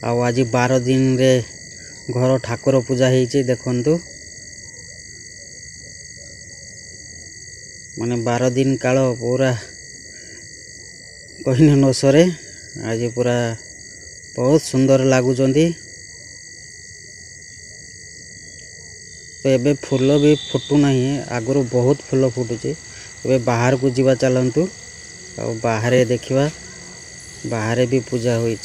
आज 12 दिन रे घर ठाकुर पूजा होती देखु माने 12 दिन काल पूरा कहने न सरे। आज पूरा बहुत सुंदर लगुंट। तो एबे फूल भी फुटू नहीं आगु बहुत फूल फुटुचे। एबे बाहर को जीवा चलतु और बाहर देखिवा बाहर भी पूजा हुई।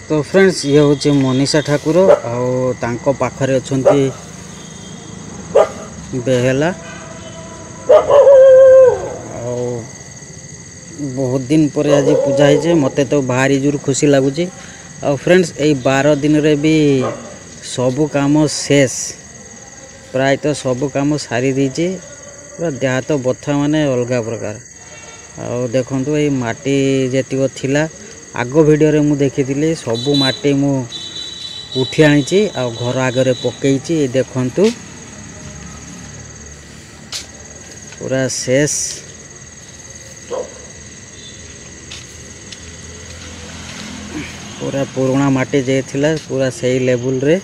तो फ्रेंड्स ये हूँ मनीषा ठाकुर और तांको पाखरे अछंती बेहला और बहुत दिन पर आज पूजा है मते तो भारी जोर खुशी लगुच। और फ्रेंड्स यही 12 दिन रे भी सबू काम शेष प्रायतः सबू काम सारी दीजिए। पूरा देह तो बथा माने अलग प्रकार। और देखो ये माटी जेतिक थिला आग वीडियो रे मु देखी सबू माटी मु उठी आनी आ घर आगरे पकई देखंतु पूरा शेष। पूरा पुराना माटी जे थिला पूरा सही लेवल रे।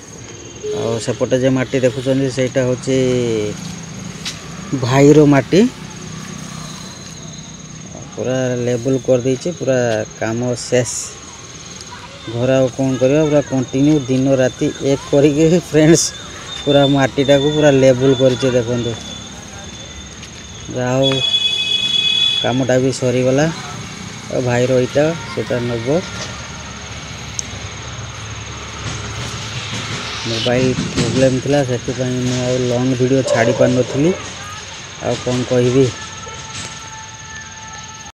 और सेपटे जे माटी देखुचंदी सेटा होची भाईरो माटी पूरा लेवल कर दीचे। पूरा काम शेष घर आ कौन करवा पूरा कंटिन्यू दिन राति एक करके फ्रेंड्स पूरा माटीटा को पूरा लेवल करचे देखो। जाओ कामटा भी सरीगला और भाई रहीटा सेटा नब मोबाइल प्रोब्लेम थिला से लॉन्ग वीडियो छाड़ी पार नी आ कौन कहबी।